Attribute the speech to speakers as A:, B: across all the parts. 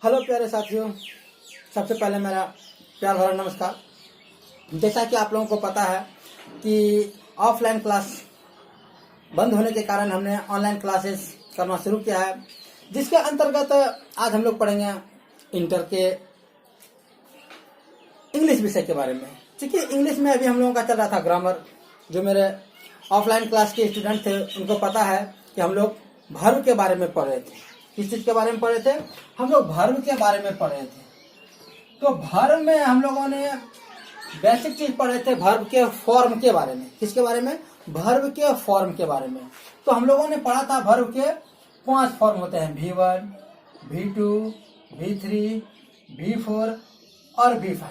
A: Hello प्यारे साथियों, सबसे पहले मेरा प्यार भरा नमस्कार। जैसा कि आप लोगों को पता है कि ऑफलाइन क्लास बंद होने के कारण हमने ऑनलाइन क्लासेस करना शुरू किया है, जिसके अंतर्गत आज हम लोग पढ़ेंगे इंटर के इंग्लिश विषय के बारे में। क्योंकि इंग्लिश में अभी हम लोगों का चल रहा था ग्रामर। जो मेरे ऑफलाइन क्लास के स्टूडेंट थे उनको पता है कि हम लोग वर्ब के बारे में पढ़ रहे थे। किस चीज के बारे में पढ़ रहे थे? हम लोग वर्ब के बारे में पढ़ रहे थे। तो वर्ब में हम लोगों ने बेसिक चीज पढ़ रहे थे, वर्ब के फॉर्म के बारे में। किसके बारे में? वर्ब के फॉर्म के बारे में। तो हम लोगों ने पढ़ा था वर्ब के 5 फॉर्म होते हैं, V1, V2, V3, V4 और V5।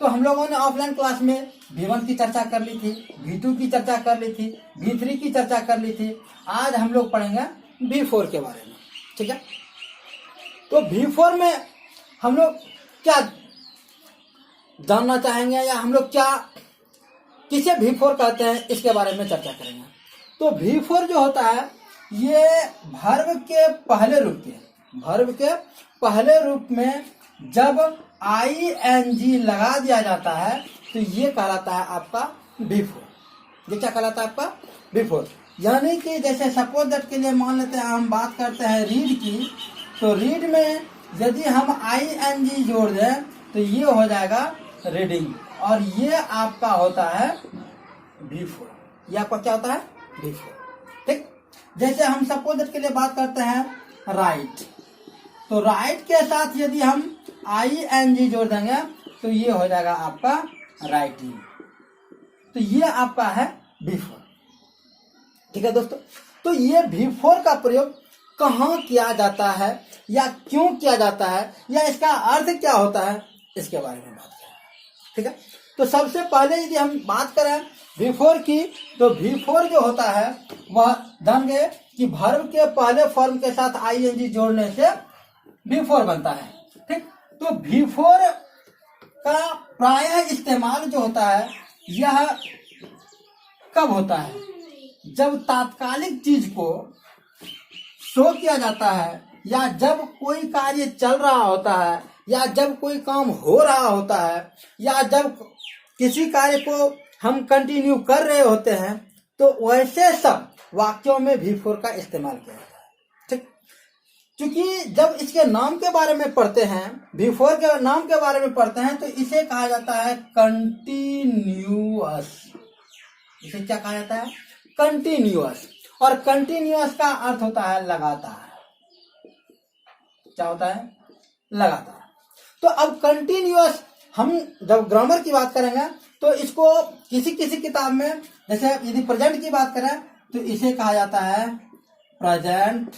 A: तो हम लोगों ने ऑफलाइन क्लास में V1 की चर्चा कर ली थी, V2 की चर्चा कर ली थी, V3 की चर्चा कर ली थी। आज हम लोग पढ़ेंगे V4 के बारे में। ठीक है, तो V4 में हम लोग क्या जानना चाहेंगे या हम लोग क्या किसे V4 कहते हैं इसके बारे में चर्चा करेंगे। तो V4 जो होता है ये वर्ब के पहले रूप के, वर्ब के पहले रूप में जब ing लगा दिया जाता है तो ये कहलाता है आपका V4। ये क्या कहलाता है आपका V4। यानी कि जैसे सपोज दैट के लिए मान लेते हैं हम बात करते हैं रीड की, तो रीड में यदि हम ing जोड़ दें तो ये हो जाएगा रीडिंग, और ये आपका होता है V4। ये आपका क्या होता है? V4। ठीक, जैसे हम सपोज दैट के लिए बात करते हैं राइट, तो राइट के साथ यदि हम ing जोड़ देंगे तो ये हो जाएगा आपका राइटिंग। तो ये आपका है V4। ठीक है दोस्तों, तो ये V4 का प्रयोग कहाँ किया जाता है या क्यों किया जाता है या इसका अर्थ क्या होता है, इसके बारे में बात करें। ठीक है, तो सबसे पहले यदि हम बात करें V4 की, तो V4 जो होता है वह जान गए कि वर्ब के पहले फॉर्म के साथ ing जोड़ने से V4 बनता है। ठीक, तो V4 का प्रायः इस्तेमाल जो होता है यह कब होता है? जब तात्कालिक चीज को शो किया जाता है, या जब कोई कार्य चल रहा होता है, या जब कोई काम हो रहा होता है, या जब किसी कार्य को हम कंटिन्यू कर रहे होते हैं, तो वैसे सब वाक्यों में V4 का इस्तेमाल किया जाता है। ठीक, क्योंकि जब इसके नाम के बारे में पढ़ते हैं, V4 के नाम के बारे में पढ़ते हैं, तो इसे कहा जाता है कंटिन्यूअस। इसे क्या कहा जाता है? कंटिन्यूअस। और कंटिन्यूअस का अर्थ होता है लगातार। क्या होता है? लगातार। तो अब कंटिन्यूअस हम जब ग्रामर की बात करेंगे तो इसको किसी किसी किताब में, जैसे यदि प्रेजेंट की बात करें तो इसे कहा जाता है प्रेजेंट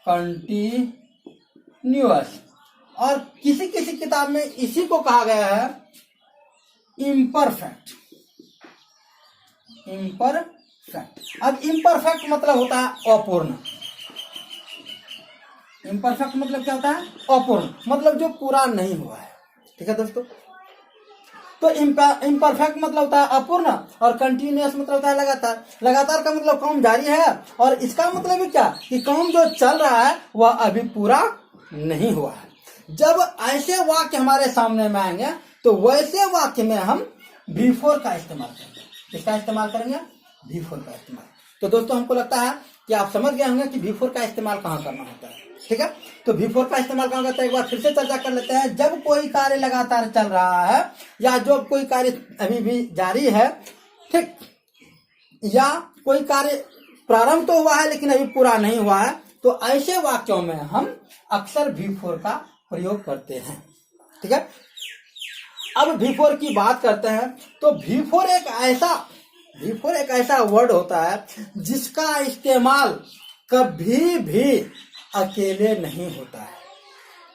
A: कंटिन्यूअस, और किसी किसी किताब में इसी को कहा गया है इम्परफेक्ट। इम्परफेक्ट। अब इम्परफेक्ट मतलब होता है अपूर्ण। इम्परफेक्ट मतलब क्या होता है? अपूर्ण, मतलब जो पूरा नहीं हुआ है। ठीक है दोस्तों, तो इम्परफेक्ट मतलब होता है अपूर्ण, और कंटिन्यूअस मतलब होता है लगातार। लगातार का मतलब काम जारी है, और इसका मतलब है क्या कि काम जो चल रहा है वह अभी पूरा नहीं हुआ है। जब ऐसे वाक्य हमारे सामने में आएंगे तो वैसे वाक्य में हम V4 का इस्तेमाल करेंगे। किसका इस्तेमाल करेंगे? V4 का इस्तेमाल। तो दोस्तों हमको लगता है कि आप समझ गए होंगे कि V4 का इस्तेमाल कहाँ करना होता है। ठीक है, तो V4 का इस्तेमाल कहाँ करता है एक बार फिर से चर्चा कर लेते हैं। जब कोई कार्य लगातार चल रहा है, या जो कोई कार्य अभी भी जारी है, ठीक, या कोई कार्य प्रारंभ तो हुआ है लेकिन अभी पूरा नहीं हुआ है, तो ऐसे वाक्यों में हम अक्सर V4 का प्रयोग करते हैं। ठीक है, अब V4 की बात करते हैं तो V4 एक ऐसा वर्ड होता है जिसका इस्तेमाल कभी भी अकेले नहीं होता है।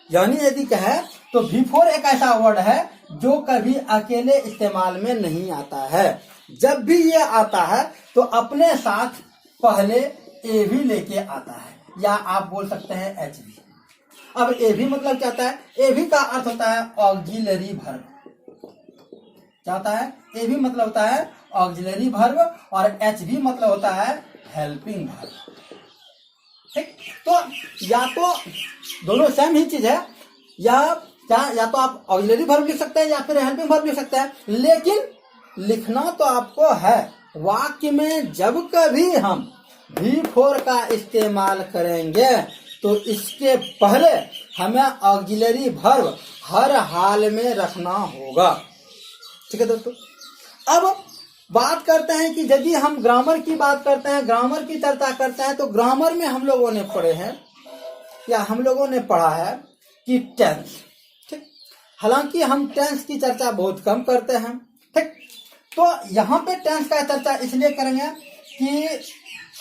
A: यानी यदि कहे तो V4 एक ऐसा वर्ड है जो कभी अकेले इस्तेमाल में नहीं आता है। जब भी ये आता है तो अपने साथ पहले ए भी लेके आता है, या आप बोल सकते हैं एच भी। अब ए भी मतलब क्या होता है? ए भी का अर्थ होता है ऑक्सिलरी वर्ब। क्या होता है? ए भी मतलब होता है ऑक्सिलरी वर्ब, और एच भी मतलब होता है हेल्पिंग वर्ब। ठीक। तो या तो दोनों सेम ही चीज है, या तो आप ऑक्सिलरी वर्ब लिख सकते हैं या फिर हेल्पिंग वर्ब लिख सकते हैं, लेकिन लिखना तो आपको है। वाक्य में जब कभी हम V4 का इस्तेमाल करेंगे तो इसके पहले हमें ऑक्सिलरी वर्ब हर हाल में रखना होगा। ठीक है दोस्तों। अब बात करते हैं कि यदि हम ग्रामर की बात करते हैं, ग्रामर की चर्चा करते हैं, तो ग्रामर में हम लोगों ने पढ़े हैं या हम लोगों ने पढ़ा है कि टेंस। ठीक। हालांकि हम टेंस की चर्चा बहुत कम करते हैं। ठीक। तो यहाँ पे टेंस का चर्चा इसलिए करेंगे कि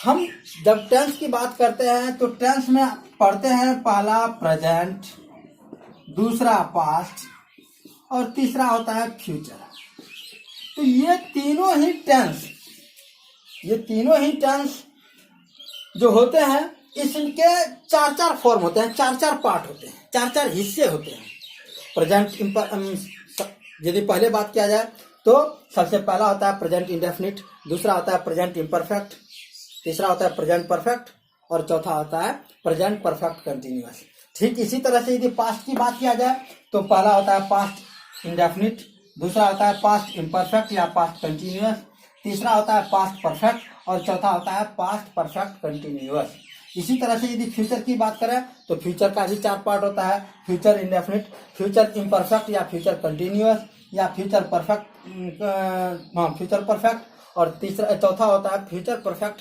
A: हम जब टेंस की बात करते हैं तो टेंस में पढ़ते हैं पहला प्रेजेंट, दूसरा पास्ट और तीसरा होता है फ्यूचर। तो ये तीनों ही टेंस जो होते हैं, इसके चार चार फॉर्म होते हैं, चार चार पार्ट होते हैं, चार चार हिस्से होते हैं। प्रेजेंट यदि पहले बात किया जाए तो सबसे पहला होता है प्रेजेंट इंडेफिनिट, दूसरा होता है प्रेजेंट इम्परफेक्ट, तीसरा होता है प्रेजेंट परफेक्ट और चौथा होता है प्रेजेंट परफेक्ट कंटिन्यूअस। ठीक इसी तरह से यदि पास्ट की बात किया जाए तो पहला होता है पास्ट इंडेफिनिट, दूसरा होता है पास्ट इम्परफेक्ट या पास्ट कंटिन्यूअस, तीसरा होता है पास्ट परफेक्ट और चौथा होता है पास्ट परफेक्ट कंटिन्यूअस। इसी तरह से यदि फ्यूचर की बात करें तो फ्यूचर का भी चार पार्ट होता है, फ्यूचर इंडेफिनिट, फ्यूचर इम्परफेक्ट या फ्यूचर कंटिन्यूअस या फ्यूचर परफेक्ट, फ्यूचर परफेक्ट और चौथा होता है फ्यूचर परफेक्ट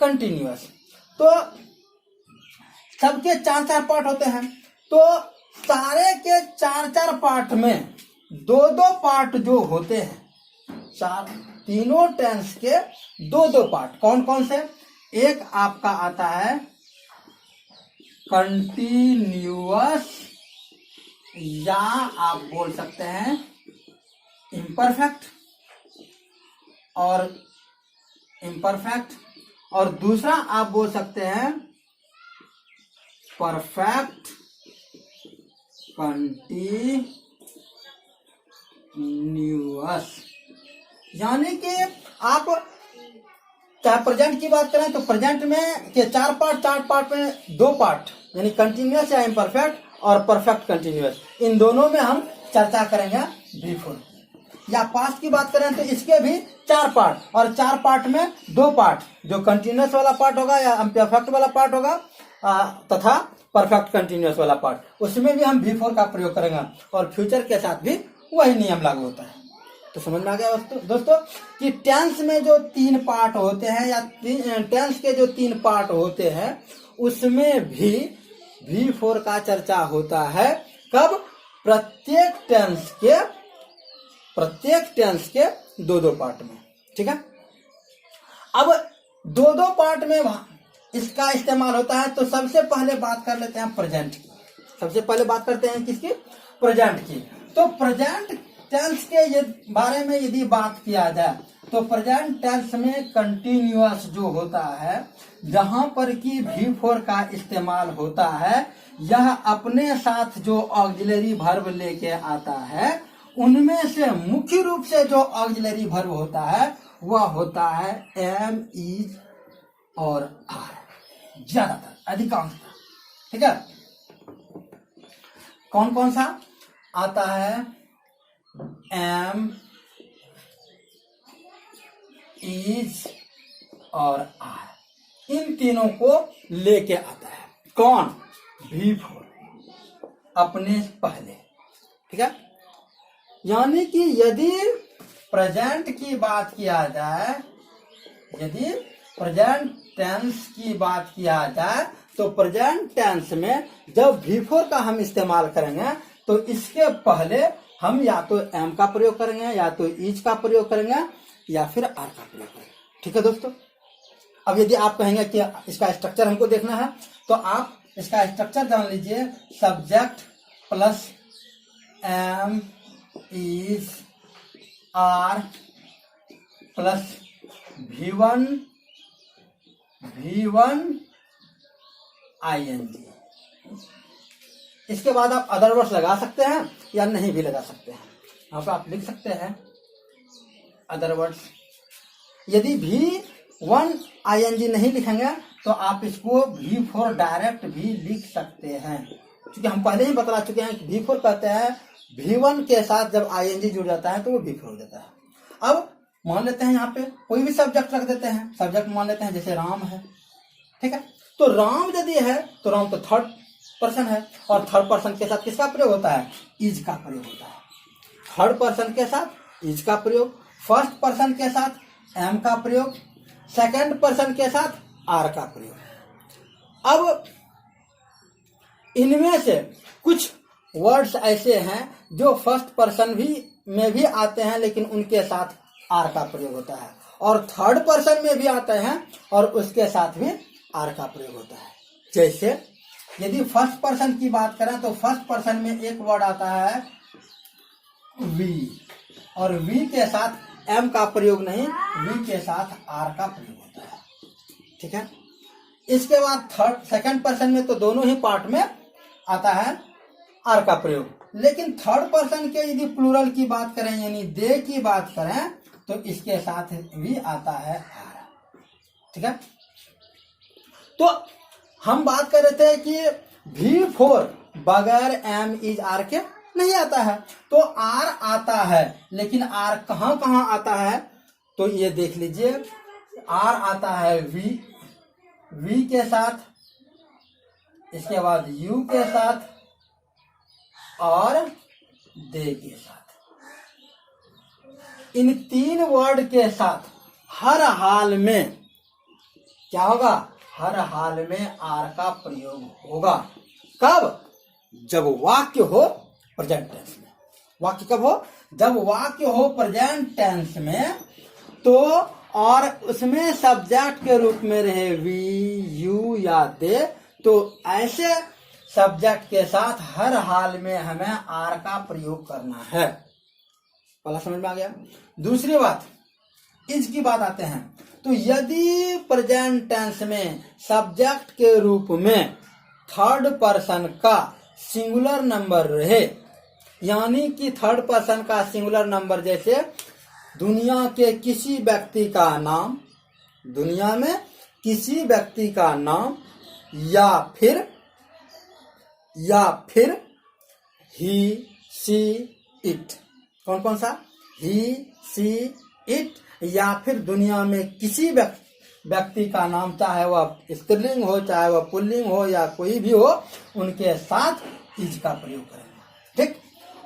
A: कंटिन्यूअस। तो सबके चार चार पार्ट होते हैं। तो सारे के चार चार पार्ट में दो दो पार्ट जो होते हैं, तीनों टेंस के दो दो पार्ट कौन कौन से? एक आपका आता है कंटिन्यूअस या आप बोल सकते हैं इम्परफेक्ट और दूसरा आप बोल सकते हैं परफेक्ट कंटिन्यूअस। यानी कि आप चाहे प्रेजेंट की बात करें तो प्रेजेंट में के चार पार्ट में दो पार्ट यानी कंटिन्यूअस या इम्परफेक्ट और परफेक्ट कंटिन्यूअस, इन दोनों में हम चर्चा करेंगे बिफोर। या पास्ट की बात करें तो इसके भी चार पार्ट और चार पार्ट में दो पार्ट, जो कंटिन्यूअस वाला पार्ट होगा या परफेक्ट वाला पार्ट होगा तथा परफेक्ट कंटिन्यूअस वाला पार्ट, उसमें भी हम V4 का प्रयोग करेंगे और फ्यूचर के साथ भी वही नियम लागू होता है। तो समझ में आ गया दोस्तों कि टेंस में जो तीन पार्ट होते हैं या टेंस के जो तीन पार्ट होते हैं उसमें भी V4 का चर्चा होता है। कब? प्रत्येक टेंस के दो दो पार्ट में। ठीक है। अब दो दो पार्ट में इसका इस्तेमाल होता है। तो सबसे पहले बात कर लेते हैं प्रेजेंट की। सबसे पहले बात करते हैं किसकी? प्रेजेंट की। तो प्रेजेंट टेंस के बारे में यदि बात किया जाए तो प्रेजेंट टेंस में कंटिन्यूअस जो होता है, जहां पर कि V4 का इस्तेमाल होता है, यह अपने साथ जो ऑक्सिलरी वर्ब लेके आता है उनमें से मुख्य रूप से जो ऑक्सिलरी वर्ब होता है वह होता है एम, इज और आर, ज्यादातर अधिकांशतः। ठीक है। कौन कौन सा आता है? एम, इज और आर, इन तीनों को लेके आता है। कौन? V4 अपने पहले। ठीक है। यानी कि यदि प्रेजेंट की बात किया जाए, यदि प्रेजेंट टेंस की बात किया जाए तो प्रेजेंट टेंस में जब V4 का हम इस्तेमाल करेंगे तो इसके पहले हम या तो एम का प्रयोग करेंगे या तो इज का प्रयोग करेंगे या फिर आर का प्रयोग करेंगे। ठीक है दोस्तों। अब यदि आप कहेंगे कि इसका स्ट्रक्चर हमको देखना है तो आप इसका स्ट्रक्चर जान लीजिए। Subject plus am, is, are plus V1 ING। इसके बाद आप अदर वर्ड्स लगा सकते हैं या नहीं भी लगा सकते हैं। यहाँ पे आप लिख सकते हैं अदर वर्ड्स। यदि V1 ING नहीं लिखेंगे तो आप इसको V4 डायरेक्ट भी लिख सकते हैं, क्योंकि हम पहले ही बता चुके हैं कि V4 कहते हैं V1 के साथ जब ing जुड़ जाता है तो वो V4 हो जाता है। अब मान लेते हैं यहाँ पे कोई भी सब्जेक्ट रख देते हैं, सब्जेक्ट मान लेते हैं जैसे राम है, ठीक है। तो राम यदि है तो राम तो थर्ड पर्सन है, और थर्ड पर्सन के साथ किसका प्रयोग होता है? इज का प्रयोग होता है। थर्ड पर्सन के साथ इज का प्रयोग, फर्स्ट पर्सन के साथ एम का प्रयोग, सेकंड पर्सन के साथ आर का प्रयोग। अब इनमें से कुछ वर्ड्स ऐसे हैं जो फर्स्ट पर्सन में भी आते हैं लेकिन उनके साथ आर का प्रयोग होता है, और थर्ड पर्सन में भी आते हैं और उसके साथ भी आर का प्रयोग होता है। जैसे यदि फर्स्ट पर्सन की बात करें तो फर्स्ट पर्सन में एक वर्ड आता है वी, और वी के साथ एम का प्रयोग नहीं, वी के साथ आर का प्रयोग होता है, ठीक है। इसके बाद सेकंड पर्सन में तो दोनों ही पार्ट में आता है आर का प्रयोग, लेकिन थर्ड पर्सन के यदि प्लूरल की बात करें यानी दे की बात करें तो इसके साथ भी आता है आर, ठीक है। तो हम बात कर रहे थे कि V4 बगैर एम इज आर के नहीं आता है, तो आर आता है, लेकिन आर कहां कहां आता है तो ये देख लीजिए। आर आता है वी के साथ, इसके बाद यू के साथ और दे के साथ। इन तीन वर्ड के साथ हर हाल में क्या होगा? हर हाल में आर का प्रयोग होगा। कब? जब वाक्य हो प्रेजेंट टेंस में। वाक्य कब हो? जब वाक्य हो प्रेजेंट टेंस में, तो और उसमें सब्जेक्ट के रूप में रहे वी, यू या दे, तो ऐसे सब्जेक्ट के साथ हर हाल में हमें आर का प्रयोग करना है। पहला समझ में आ गया। दूसरी बात, इज की बात आते हैं, तो यदि प्रेजेंट टेंस में सब्जेक्ट के रूप में थर्ड पर्सन का सिंगुलर नंबर रहे, यानी कि थर्ड पर्सन का सिंगुलर नंबर जैसे दुनिया के किसी व्यक्ति का नाम, दुनिया में किसी व्यक्ति का नाम, या फिर ही, सी, इट। कौन कौन सा? ही, सी, इट, या फिर दुनिया में किसी व्यक्ति का नाम, चाहे वह स्त्रीलिंग हो चाहे वह पुल्लिंग हो या कोई भी हो, उनके साथ इज का प्रयोग करेंगे, ठीक।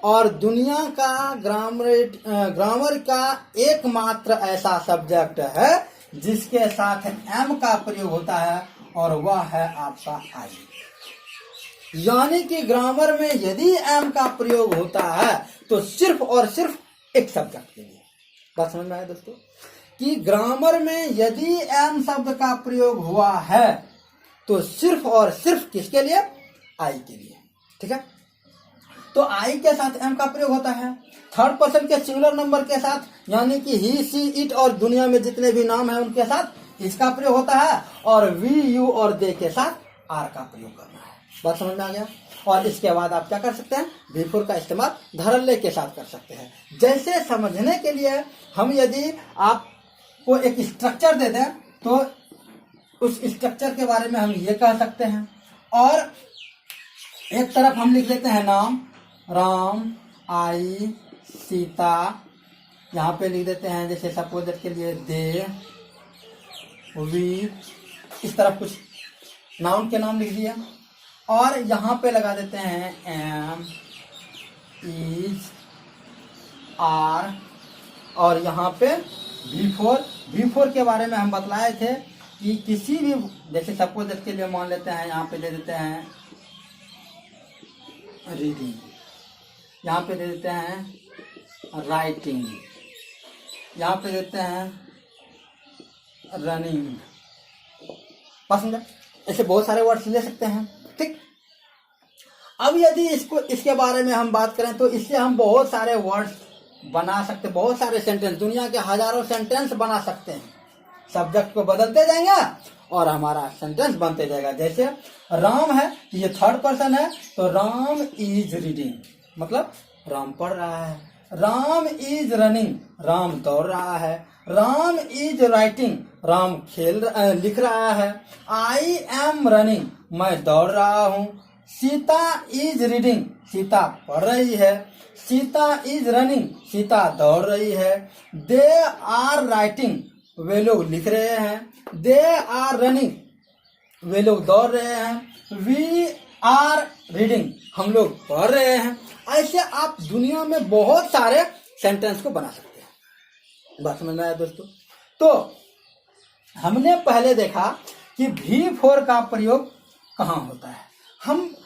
A: और दुनिया का ग्रामर का एकमात्र ऐसा सब्जेक्ट है जिसके साथ एम का प्रयोग होता है, और वह है आपका आई। यानी कि ग्रामर में यदि एम का प्रयोग होता है तो सिर्फ और सिर्फ एक सब्जेक्ट के लिए। बात समझ में आया दोस्तों? कि ग्रामर में यदि एम शब्द का प्रयोग हुआ है तो सिर्फ और सिर्फ किसके लिए? आई के लिए, ठीक है। तो आई के साथ एम का प्रयोग होता है, थर्ड पर्सन के सिंगुलर नंबर के साथ, यानी कि ही, सी, इट और दुनिया में जितने भी नाम है उनके साथ इसका प्रयोग होता है, और वी, यू और दे के साथ आर का प्रयोग करना है। बात समझ में आ गया। और इसके बाद आप क्या कर सकते हैं? V4 का इस्तेमाल धड़ल्ले के साथ कर सकते हैं। जैसे समझने के लिए हम यदि आपको एक स्ट्रक्चर दे दें तो उस स्ट्रक्चर के बारे में हम ये कह सकते हैं, और एक तरफ हम लिख लेते हैं नाम, राम, आई, सीता, यहाँ पे लिख देते हैं जैसे सपोज के लिए दे, वी, इस तरफ कुछ नाउन के नाम लिख दिया, और यहाँ पे लगा देते हैं एम, इज, आर, और यहाँ पे V4 के बारे में हम बतलाए थे कि किसी भी, जैसे सपोज के लिए मान लेते हैं यहाँ पे दे देते हैं रीडिंग, यहाँ पे दे देते हैं राइटिंग, यहाँ पे देते हैं रनिंग, पसंद है। ऐसे बहुत सारे वर्ड्स ले सकते हैं, ठीक। अब यदि इसके बारे में हम बात करें तो इससे हम बहुत सारे वर्ड्स बना सकते, बहुत सारे सेंटेंस, दुनिया के हजारों सेंटेंस बना सकते हैं। सब्जेक्ट को बदलते जाएंगे और हमारा सेंटेंस बनते जाएगा। जैसे राम है, ये थर्ड पर्सन है, तो राम इज रीडिंग, मतलब राम पढ़ रहा है। राम इज रनिंग, राम दौड़ रहा है। राम इज राइटिंग, राम लिख रहा है। आई एम रनिंग, मैं दौड़ रहा हूँ। सीता इज रीडिंग, सीता पढ़ रही है। सीता इज रनिंग, सीता दौड़ रही है। दे आर राइटिंग, वे लोग लिख रहे हैं। दे आर रनिंग, वे लोग दौड़ रहे हैं। वी आर रीडिंग, हम लोग पढ़ रहे हैं। ऐसे आप दुनिया में बहुत सारे सेंटेंस को बना सकते हैं। बात समझ में आया दोस्तों? तो हमने पहले देखा कि V4 का प्रयोग कहाँ होता है। हम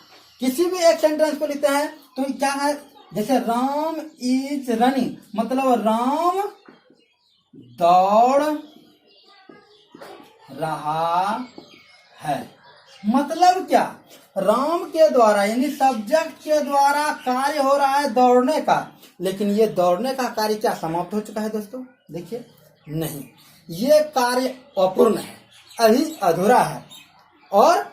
A: किसी भी एक सेंटेंस को लिखते हैं तो क्या है, जैसे राम इज रनिंग, मतलब राम दौड़ रहा है। मतलब क्या, राम के द्वारा यानी सब्जेक्ट के द्वारा कार्य हो रहा है दौड़ने का, लेकिन ये दौड़ने का कार्य क्या समाप्त हो चुका है दोस्तों? देखिए, नहीं, ये कार्य अपूर्ण है, अभी अधूरा है, और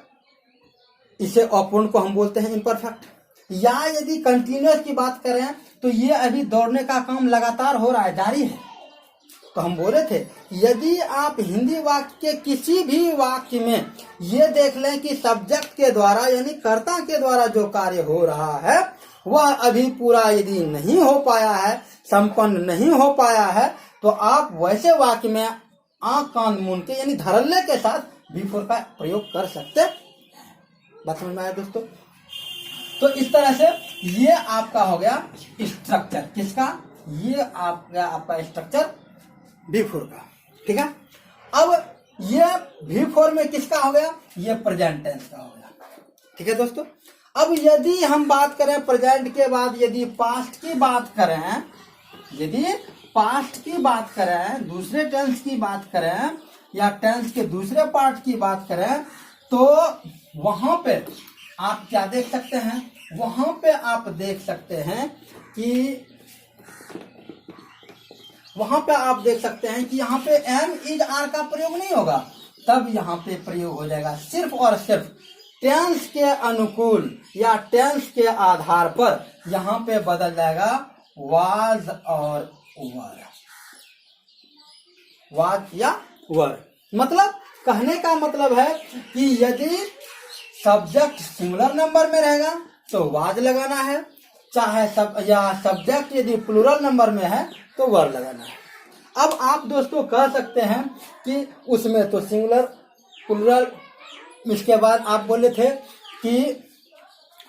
A: इसे अपूर्ण को हम बोलते हैं इम्परफेक्ट। या यदि कंटिन्यूअस की बात करें तो ये अभी दौड़ने का काम लगातार हो रहा है, जारी है। तो हम बोले थे, यदि आप हिंदी वाक्य के किसी भी वाक्य में ये देख लें कि सब्जेक्ट के द्वारा यानी कर्ता के द्वारा जो कार्य हो रहा है वह अभी पूरा यदि नहीं हो पाया है, संपन्न नहीं हो पाया है, तो आप वैसे वाक्य में आंख कान मूंद के यानी धड़ल्ले के साथ V4 का प्रयोग कर सकते हैं। बात समझ में आया दोस्तों? तो इस तरह से ये आपका हो गया स्ट्रक्चर, किसका? ये आपका स्ट्रक्चर V4 का, ठीक है। अब ये V4 में किसका हो गया? ये प्रेजेंट टेंस का हो गया, ठीक है दोस्तों। अब यदि हम बात करें प्रेजेंट के बाद यदि पास्ट की बात करें, यदि पास्ट की बात करें, दूसरे टेंस की बात करें या टेंस के दूसरे पार्ट की बात करें, तो वहां पे आप क्या देख सकते हैं? वहां पे आप देख सकते हैं कि यहाँ पे एम इज आर का प्रयोग नहीं होगा, तब यहाँ पे प्रयोग हो जाएगा सिर्फ और सिर्फ टेंस के अनुकूल या टेंस के आधार पर यहाँ पे बदल जाएगा वाज और वर, वाज या वर। मतलब कहने का मतलब है कि यदि सब्जेक्ट सिंगुलर नंबर में रहेगा तो वाज लगाना है, चाहे सब्जेक्ट यदि प्लूरल नंबर में है तो वर लगाना है। अब आप दोस्तों कह सकते हैं कि उसमें तो सिंगुलर प्लूरल, इसके बाद आप बोले थे कि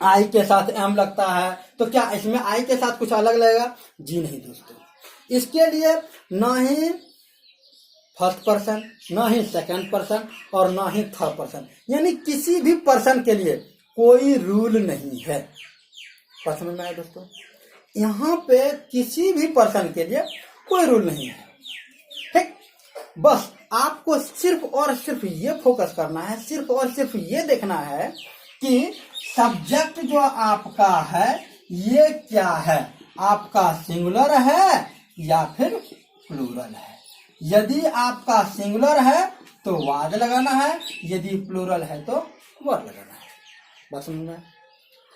A: आई के साथ एम लगता है, तो क्या इसमें आई के साथ कुछ अलग लगेगा? जी नहीं दोस्तों, इसके लिए ना ही फर्स्ट पर्सन, ना ही सेकंड पर्सन और ना ही थर्ड पर्सन, यानी किसी भी पर्सन के लिए कोई रूल नहीं है। समझ में आया दोस्तों? यहाँ पे किसी भी पर्सन के लिए कोई रूल नहीं है, ठीक। बस आपको सिर्फ और सिर्फ ये फोकस करना है, सिर्फ और सिर्फ ये देखना है कि सब्जेक्ट जो आपका है ये क्या है, आपका सिंगुलर है या फिर प्लूरल है। यदि आपका सिंगुलर है तो वाज लगाना है, यदि प्लूरल है तो वर लगाना है। बस समझ में?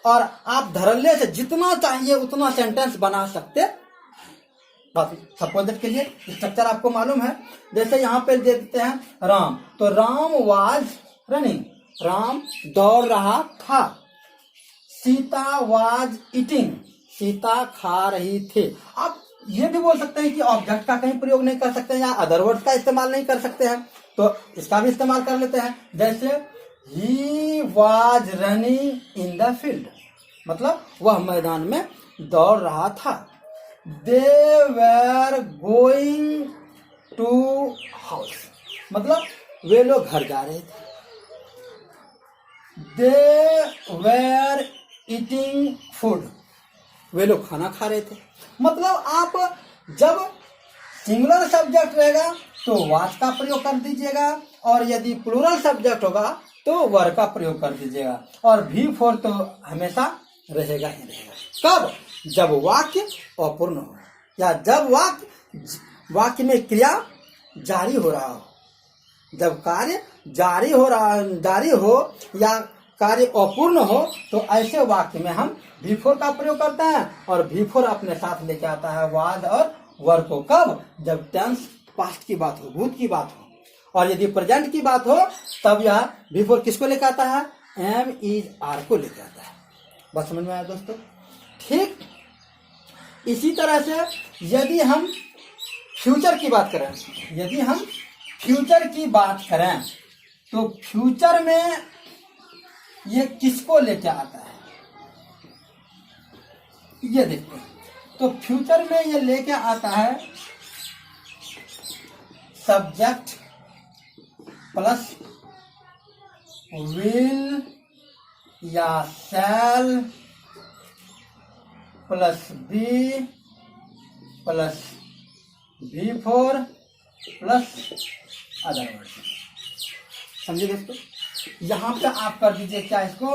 A: और आप धड़ल्ले से जितना चाहिए उतना सेंटेंस बना सकते। सपोज के लिए स्ट्रक्चर आपको मालूम है, जैसे यहाँ पे दे देते हैं राम, तो राम वाज रनिंग, राम दौड़ रहा था। सीता वाज ईटिंग, सीता खा रही थी। आप ये भी बोल सकते हैं कि ऑब्जेक्ट का कहीं प्रयोग नहीं कर सकते हैं या अदर वर्ड्स का इस्तेमाल नहीं कर सकते हैं, तो इसका भी इस्तेमाल कर लेते हैं। जैसे ही was running in the field, मतलब वह मैदान में दौड़ रहा था। They were going to house, मतलब वे लोग घर जा रहे थे। दे वेर ईटिंग फूड, वे लोग खाना खा रहे थे। मतलब आप जब सिंगुलर सब्जेक्ट रहेगा तो वाज का प्रयोग कर दीजिएगा, और यदि प्लूरल सब्जेक्ट होगा तो वर का प्रयोग कर दीजिएगा, और V4 तो हमेशा रहेगा ही रहेगा। कब? जब वाक्य अपूर्ण हो या जब वाक्य में क्रिया जारी हो रहा हो, जब कार्य जारी हो या कार्य अपूर्ण हो, तो ऐसे वाक्य में हम V4 का प्रयोग करते हैं, और V4 अपने साथ लेके आता है वाज और वर को। कब? जब टेंस पास्ट की बात हो, भूत की बात हो, और यदि प्रेजेंट की बात हो तब यह बिफोर किसको लेकर आता है, एम इज आर को लेकर आता है। बात समझ में आया दोस्तों? ठीक इसी तरह से यदि हम फ्यूचर की बात करें, यदि हम फ्यूचर की बात करें तो फ्यूचर में ये किसको लेके आता है, ये देखते हैं। तो फ्यूचर में ये लेके आता है सब्जेक्ट प्लस विल या shall plus be plus before plus other word. समझे दोस्तों? यहां पे आप कर दीजिए क्या इसको,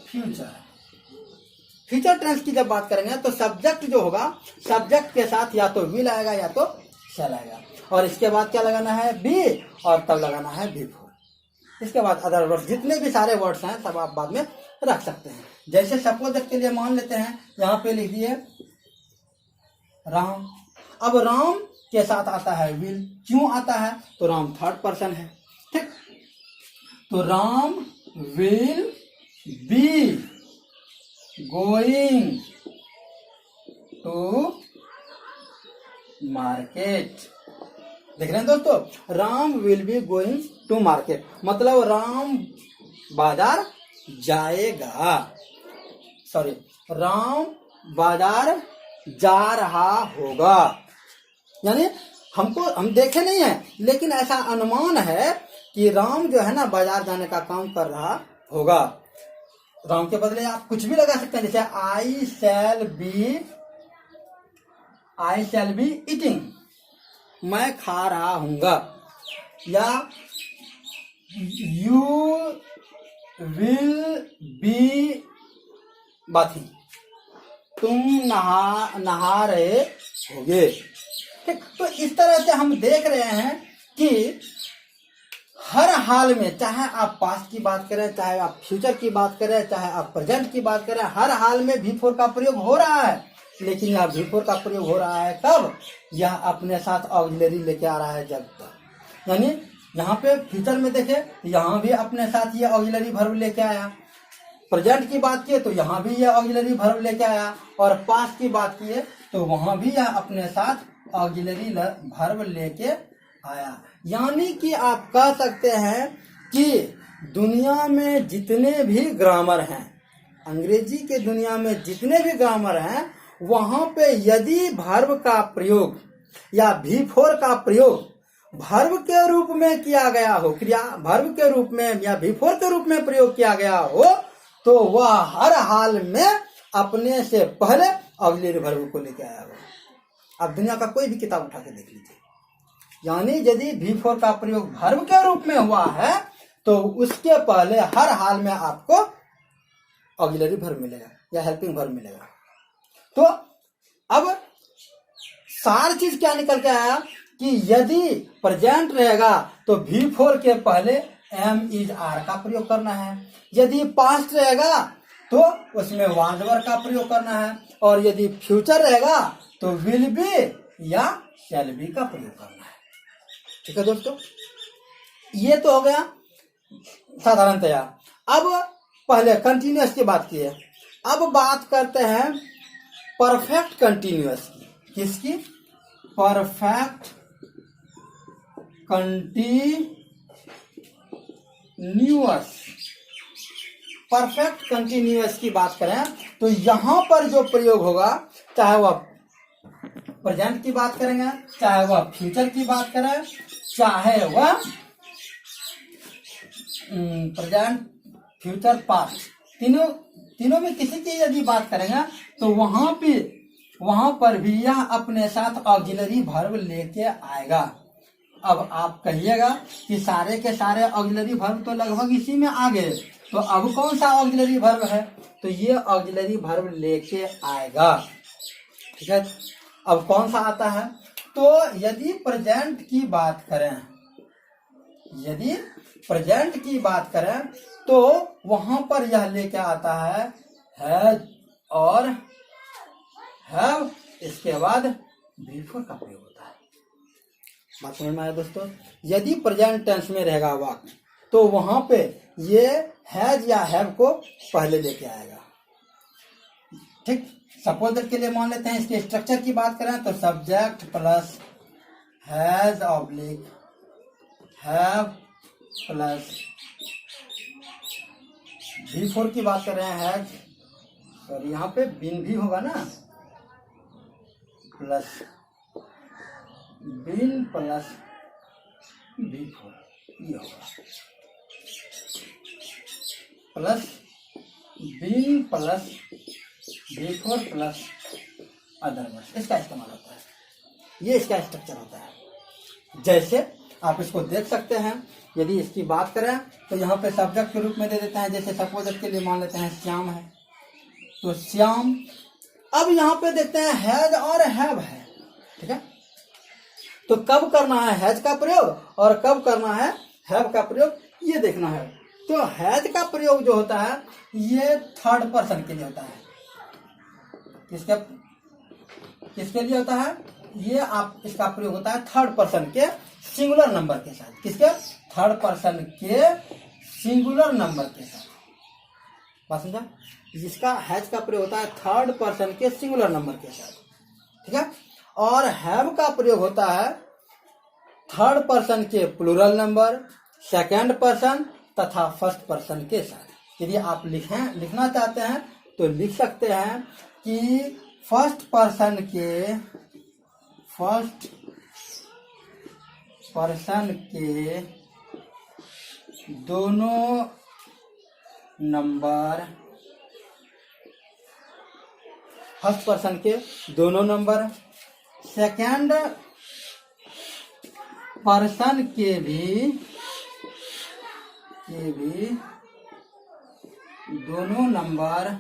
A: फ्यूचर। फ्यूचर टेंस की जब बात करेंगे तो सब्जेक्ट जो होगा, सब्जेक्ट के साथ या तो विल आएगा या तो शैल आएगा, और इसके बाद क्या लगाना है, बी, और तब लगाना है बिफोर। इसके बाद अदर वर्ड्स, जितने भी सारे वर्ड्स हैं सब आप बाद में रख सकते हैं। जैसे सपोज के लिए मान लेते हैं यहाँ पे लिख दिए राम। अब राम के साथ आता है विल, क्यों आता है, तो राम थर्ड पर्सन है, ठीक। तो Ram will be going to market. देख रहे हैं दोस्तों, Ram will be going to market मतलब राम बाजार जाएगा, सॉरी राम बाजार जा रहा होगा। यानी हम देखे नहीं है लेकिन ऐसा अनुमान है कि राम जो है ना बाजार जाने का काम कर रहा होगा। राम के बदले आप कुछ भी लगा सकते हैं, जैसे आई शैल बी ईटिंग, मैं खा रहा हूंगा, या यू विल बी बाथिंग, तुम नहा रहे होगे, ठीक। तो इस तरह से हम देख रहे हैं कि हर हाल में, चाहे आप पास्ट की बात करें, चाहे आप फ्यूचर की बात करें, चाहे आप प्रेजेंट की बात करें, हर हाल में बिफोर का प्रयोग हो रहा है। लेकिन यह बिफोर का प्रयोग हो रहा है कब, यह अपने साथ ऑक्सिलरी लेके आ रहा है जब तक। यानी यहाँ पे फ्यूचर में देखे यहाँ भी अपने साथ ये ऑक्सिलरी वर्ब लेके आया, प्रेजेंट की बात किए तो यहाँ भी यह ऑक्सिलरी वर्ब लेके आया, और पास्ट की बात किए तो वहां भी यह अपने साथ ऑक्सिलरी वर्ब लेके आया। यानी कि आप कह सकते हैं कि दुनिया में जितने भी ग्रामर हैं, अंग्रेजी के दुनिया में जितने भी ग्रामर हैं, वहां पे यदि वर्ब का प्रयोग या बिफोर का प्रयोग वर्ब के रूप में किया गया हो, क्रिया वर्ब के रूप में या बिफोर के रूप में प्रयोग किया गया हो, तो वह हर हाल में अपने से पहले ऑक्सिलरी वर्ब को लेके आया हो। अब दुनिया का कोई भी किताब उठा के देख लीजिए, यानी यदि बिफोर का प्रयोग वर्ब के रूप में हुआ है तो उसके पहले हर हाल में आपको ऑक्सिलरी वर्ब मिलेगा या हेल्पिंग वर्ब मिलेगा। तो अब सारी चीज क्या निकल के आया कि यदि प्रेजेंट रहेगा तो बिफोर के पहले एम इज आर का प्रयोग करना है, यदि पास्ट रहेगा तो उसमें वाज वर्ब का प्रयोग करना है, और यदि फ्यूचर रहेगा तो विल बी या शैल बी का प्रयोग करना है। ठीक है दोस्तों, ये तो हो गया साधारणतया। अब पहले कंटिन्यूअस की बात की है, अब बात करते हैं परफेक्ट कंटिन्यूअस की। किसकी? Perfect continuous. परफेक्ट कंटिन्यूअस की बात करें तो यहां पर जो प्रयोग होगा, चाहे वह प्रेजेंट की बात करेंगे, चाहे वह फ्यूचर की बात करें, चाहे वह प्रेजेंट फ्यूचर पास्ट, तीनों में किसी की यदि बात करेंगे तो वहां पर भी यह अपने साथ ऑक्सिलरी वर्ब लेके आएगा। अब आप कहिएगा कि सारे के सारे ऑक्सिलरी वर्ब तो लगभग इसी में आ गए, तो अब कौन सा ऑक्सिलरी वर्ब है, तो ये ऑक्सिलरी वर्ब लेके आएगा। ठीक है, अब कौन सा आता है, तो यदि प्रेजेंट की बात करें, तो वहां पर यह लेके आता है हैज और हैव, इसके बाद बिफोर का प्रयोग होता है। बात समझ में आया दोस्तों। यदि प्रेजेंट टेंस में रहेगा वाक्य तो वहां पे ये हैज या हैव को पहले लेके आएगा। ठीक, सपोज दैट के लिए मान लेते हैं इसके स्ट्रक्चर की बात करें तो subject plus has oblique have plus V4 की बात कर रहे हैं हैज, और यहाँ पे बीन भी होगा ना, प्लस बीन प्लस V4 ये होगा, plus been plus V4 plus other words, इसका इस्तेमाल होता है। ये इसका स्ट्रक्चर होता है। जैसे आप इसको देख सकते हैं, यदि इसकी बात करें तो यहाँ पे सब्जेक्ट के रूप में दे देते हैं। जैसे सपोज के लिए मान लेते हैं श्याम है, तो श्याम। अब यहाँ पे देखते हैं हैज और हैव है, ठीक है। तो कब करना है हैज का प्रयोग और कब करना है हैव का प्रयोग, ये देखना है। तो हैज का प्रयोग जो होता है ये थर्ड पर्सन के लिए होता है। किसके लिए होता है ये, आप इसका प्रयोग होता है थर्ड पर्सन के सिंगुलर नंबर के साथ। किसके, थर्ड पर्सन के सिंगुलर नंबर के साथ। बात समझा, जिसका हैज का प्रयोग होता है थर्ड पर्सन के सिंगुलर नंबर के साथ, ठीक है। और हैव का प्रयोग होता है थर्ड पर्सन के प्लूरल नंबर, सेकंड पर्सन तथा फर्स्ट पर्सन के साथ। यदि आप लिखना चाहते हैं तो लिख सकते हैं कि फर्स्ट पर्सन के दोनों नंबर, फर्स्ट पर्सन के दोनों नंबर, सेकंड पर्सन के भी दोनों नंबर,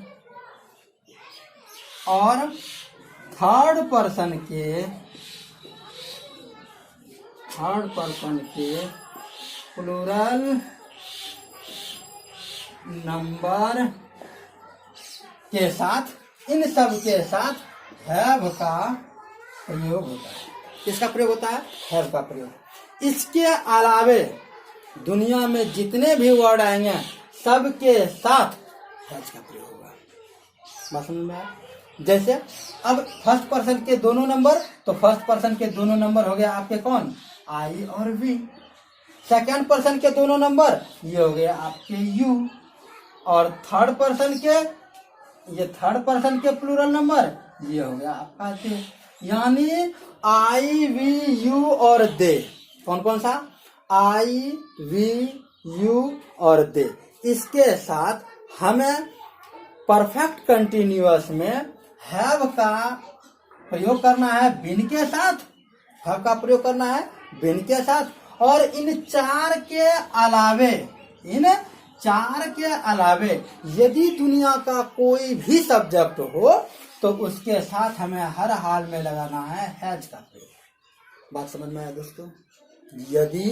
A: और थर्ड पर्सन के प्लूरल नंबर के साथ, इन सब के साथ हैव का प्रयोग होता है। किसका प्रयोग होता है, हैव का प्रयोग। इसके अलावे दुनिया में जितने भी वर्ड आएंगे सबके साथ हैज का प्रयोग होगा। बात समझ में आया। जैसे अब फर्स्ट पर्सन के दोनों नंबर, तो फर्स्ट पर्सन के दोनों नंबर हो गया आपके कौन, आई और वी। सेकंड पर्सन के दोनों नंबर ये हो गया आपके यू, और थर्ड पर्सन के प्लूरल नंबर ये हो गया आपका दे। यानी आई वी यू और दे, कौन कौन सा, आई वी यू और दे। इसके साथ हमें परफेक्ट कंटिन्यूअस में हैव का प्रयोग करना है बिन के साथ, हैव का प्रयोग करना है बिन के साथ। और इन चार के अलावे यदि दुनिया का कोई भी सब्जेक्ट हो तो उसके साथ हमें हर हाल में लगाना है हैज का प्रयोग। बात समझ में आया दोस्तों। यदि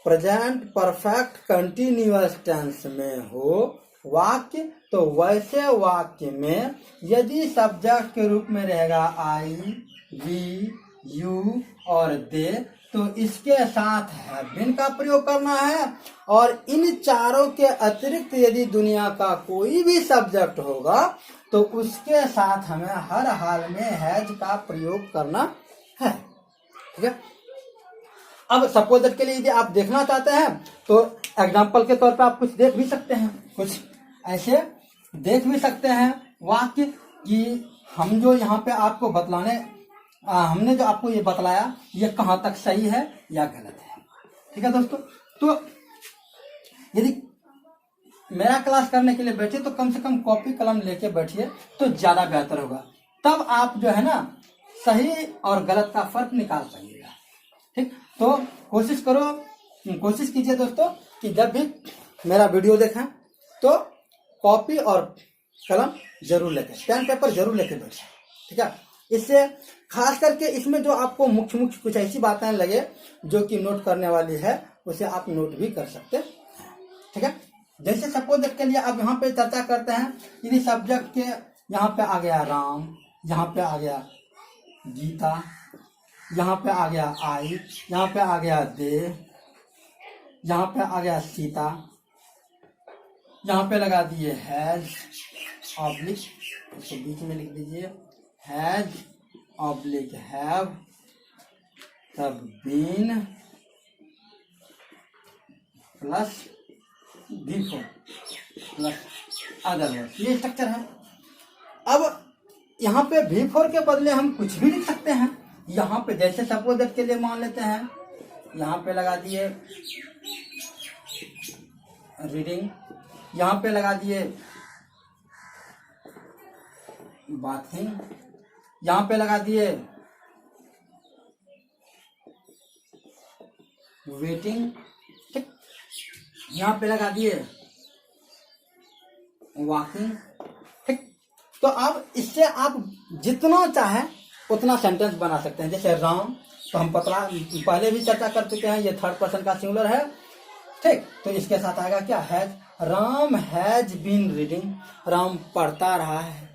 A: प्रेजेंट परफेक्ट कंटिन्यूअस टेंस में हो वाक्य तो वैसे वाक्य में यदि सब्जेक्ट के रूप में रहेगा आई वी यू और दे तो इसके साथ हैव बीन का प्रयोग करना है। और इन चारों के अतिरिक्त यदि दुनिया का कोई भी सब्जेक्ट होगा तो उसके साथ हमें हर हाल में हैज का प्रयोग करना है, ठीक है। अब सपोज दैट के लिए यदि आप देखना चाहते हैं तो एग्जांपल के तौर पे आप कुछ देख भी सकते हैं, कुछ ऐसे देख भी सकते हैं वाक्य कि हम जो यहाँ पे आपको हमने जो आपको ये बतलाया ये कहाँ तक सही है या गलत है, ठीक है दोस्तों। तो यदि मेरा क्लास करने के लिए बैठे तो कम से कम कॉपी कलम लेके बैठिए तो ज्यादा बेहतर होगा, तब आप जो है ना सही और गलत का फर्क निकाल पाइएगा, ठीक। तो कोशिश कीजिए दोस्तों कि जब भी मेरा वीडियो देखें तो कॉपी और कलम जरूर लेके, पेन पेपर जरूर लेके बैठे, ठीक है। इससे खास करके इसमें जो आपको मुख्य कुछ ऐसी बातें लगे जो कि नोट करने वाली है उसे आप नोट भी कर सकते हैं, ठीक है। जैसे सपोज के लिए अब यहाँ पे चर्चा करते हैं, यदि सब्जेक्ट के यहाँ पे आ गया राम, यहाँ पे आ गया गीता, यहाँ पे आ गया आई, यहाँ पे आ गया दे, यहाँ पे आ गया सीता, यहाँ पे लगा दिए हैज ऑब्लिक, इसको बीच में लिख दीजिए हैज ऑब्लिक हैव, तब been plus before plus other word, ये स्ट्रक्चर है। अब यहाँ पे बिफोर के बदले हम कुछ भी लिख सकते हैं। यहाँ पे जैसे सपोज दैट के लिए मान लेते हैं, यहाँ पे लगा दिए रीडिंग, यहाँ पे लगा दिए बाथिंग, यहाँ पे लगा दिए वेटिंग, ठीक, यहाँ पे लगा दिए वॉकिंग, ठीक। तो अब इससे आप जितना चाहे उतना सेंटेंस बना सकते हैं। जैसे राम, तो हम पहले भी चर्चा कर चुके हैं, ये थर्ड पर्सन का सिंगुलर है, ठीक। तो इसके साथ आएगा क्या, has. Ram has been reading, Ram पढ़ता रहा है।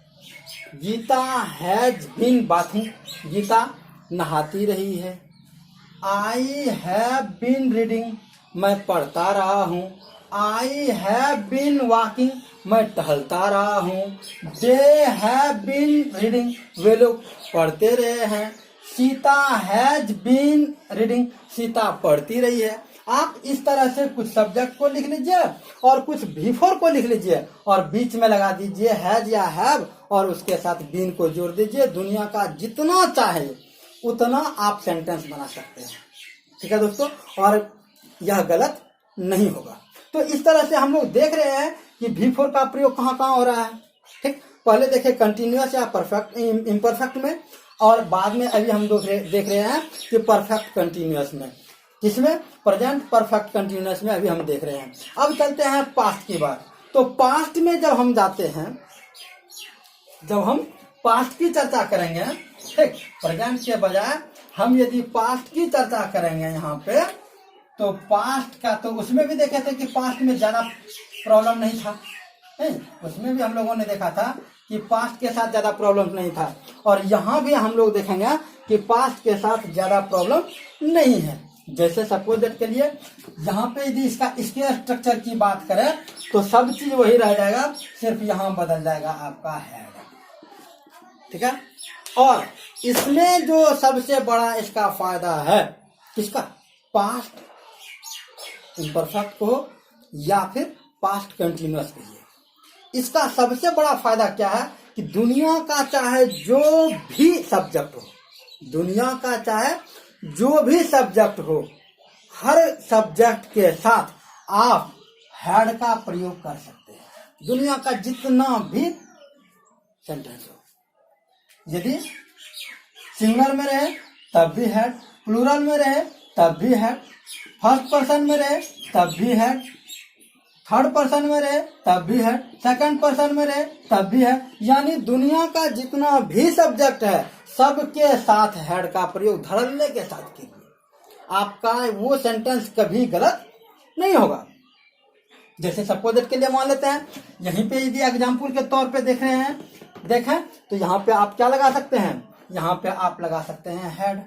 A: Gita has been bathing, Gita नहाती रही है। आई हैव बीन रीडिंग, मैं पढ़ता रहा हूँ। आई हैव बीन वॉकिंग, मैं टहलता रहा हूँ। दे हैव बीन रीडिंग, वे लोग पढ़ते रहे हैं। Sita has been reading, Sita पढ़ती रही है। आप इस तरह से कुछ सब्जेक्ट को लिख लीजिए और कुछ बिफोर को लिख लीजिए और बीच में लगा दीजिए हैज या हैव और उसके साथ बीन को जोड़ दीजिए। दुनिया का जितना चाहे उतना आप सेंटेंस बना सकते हैं, ठीक है दोस्तों, और यह गलत नहीं होगा। तो इस तरह से हम लोग देख रहे हैं कि बिफोर का प्रयोग कहाँ कहाँ हो रहा है, ठीक। पहले देखे कंटिन्यूअस या परफेक्ट इम्परफेक्ट में, और बाद में अभी हम लोग देख रहे हैं कि परफेक्ट कंटिन्यूअस में, जिसमें प्रेजेंट परफेक्ट कंटिन्यूअस में अभी हम देख रहे हैं। अब चलते हैं पास्ट की बात। तो पास्ट में जब हम जाते हैं, जब हम पास्ट की चर्चा करेंगे, ठीक, प्रेजेंट के बजाय हम यदि पास्ट की चर्चा करेंगे यहाँ पे, तो पास्ट का तो उसमें भी देखे थे कि पास्ट में ज्यादा प्रॉब्लम नहीं था, नहीं, उसमें भी हम लोगों ने देखा था कि पास्ट के साथ ज्यादा प्रॉब्लम नहीं था, और यहाँ भी हम लोग देखेंगे कि पास्ट के साथ ज्यादा प्रॉब्लम नहीं है। जैसे सपोज दैट के लिए यहाँ पे यदि इसके स्ट्रक्चर की बात करें तो सब चीज वही रह जाएगा, सिर्फ यहाँ बदल जाएगा आपका हैड, ठीक है। और इसमें जो सबसे बड़ा इसका फायदा है, किसका, पास्ट इम्परफेक्ट को या फिर पास्ट कंटिन्यूअस कहिए, इसका सबसे बड़ा फायदा क्या है कि दुनिया का चाहे जो भी सब्जेक्ट हो, दुनिया का चाहे जो भी सब्जेक्ट हो, हर सब्जेक्ट के साथ आप हैड का प्रयोग कर सकते हैं। दुनिया का जितना भी सेंटेंस हो, यदि सिंगुलर में रहे तब भी हैड, प्लूरल में रहे तब भी हैड, फर्स्ट पर्सन में रहे तब भी हैड, थर्ड पर्सन में रहे तब भी हैड, सेकंड पर्सन में रहे तब भी हैड, यानी दुनिया का जितना भी सब्जेक्ट है सबके साथ हैड का प्रयोग धड़ल्ले के साथ कीजिए। आपका वो सेंटेंस कभी गलत नहीं होगा। जैसे सपोज दैट के लिए मान लेते हैं, यहीं पे यदि एग्जाम्पल के तौर पे देख रहे हैं, देखें तो यहाँ पे आप क्या लगा सकते हैं, यहाँ पे आप लगा सकते हैं हैड,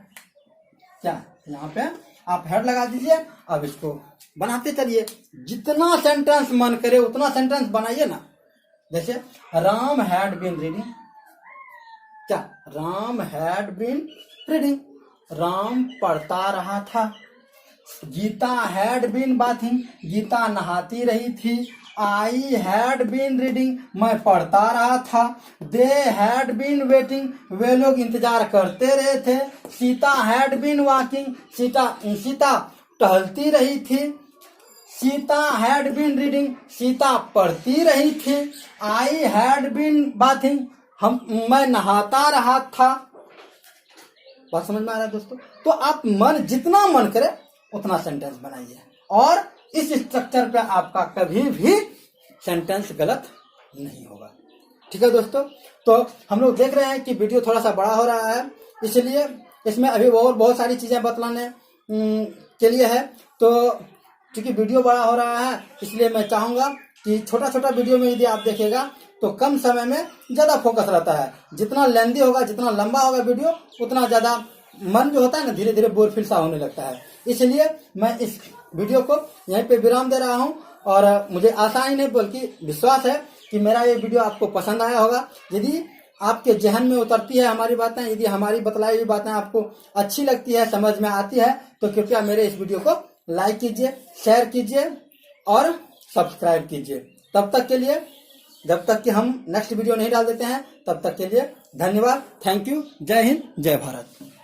A: क्या, यहाँ पे आप हेड लगा दीजिए। अब इसको बनाते चलिए, जितना सेंटेंस मन करे उतना सेंटेंस बनाइए ना। जैसे राम हैड बीन रीडिंग, क्या, Ram had been reading, Ram पढ़ता रहा था। Gita had been bathing, Gita नहाती रही थी। आई हैड बीन रीडिंग, मैं पढ़ता रहा था। दे हैड बीन वेटिंग, वे लोग इंतजार करते रहे थे। Sita had been walking, Sita टहलती रही थी। Sita had been reading, Sita पढ़ती रही थी। आई हैड बीन बाथिंग, मैं नहाता रहा था। बात समझ में आ रहा है दोस्तों? तो आप जितना मन करे उतना सेंटेंस बनाइए, और इस स्ट्रक्चर पे आपका कभी भी सेंटेंस गलत नहीं होगा। ठीक है दोस्तों, तो हम लोग देख रहे हैं कि वीडियो थोड़ा सा बड़ा हो रहा है, इसलिए इसमें अभी और बहुत सारी चीजें बतलाने के लिए है। तो क्योंकि वीडियो बड़ा हो रहा है, इसलिए मैं चाहूंगा कि छोटा छोटा वीडियो में यदि आप देखेगा तो कम समय में ज्यादा फोकस रहता है। जितना लेंदी होगा, जितना लंबा होगा वीडियो, उतना ज्यादा मन जो होता है ना धीरे धीरे बोर फील सा होने लगता है। इसलिए मैं इस वीडियो को यहीं पे विराम दे रहा हूं और मुझे आशा ही नहीं बल्कि विश्वास है कि मेरा ये वीडियो आपको पसंद आया होगा। यदि आपके जहन में उतरती है हमारी बातें, यदि हमारी बतलाई हुई बातें आपको अच्छी लगती है, समझ में आती है, तो कृपया मेरे इस वीडियो को लाइक कीजिए, शेयर कीजिए और सब्सक्राइब कीजिए। तब तक के लिए, जब तक कि हम नेक्स्ट वीडियो नहीं डाल देते हैं, तब तक के लिए धन्यवाद। Thank you. जय हिंद, जय भारत।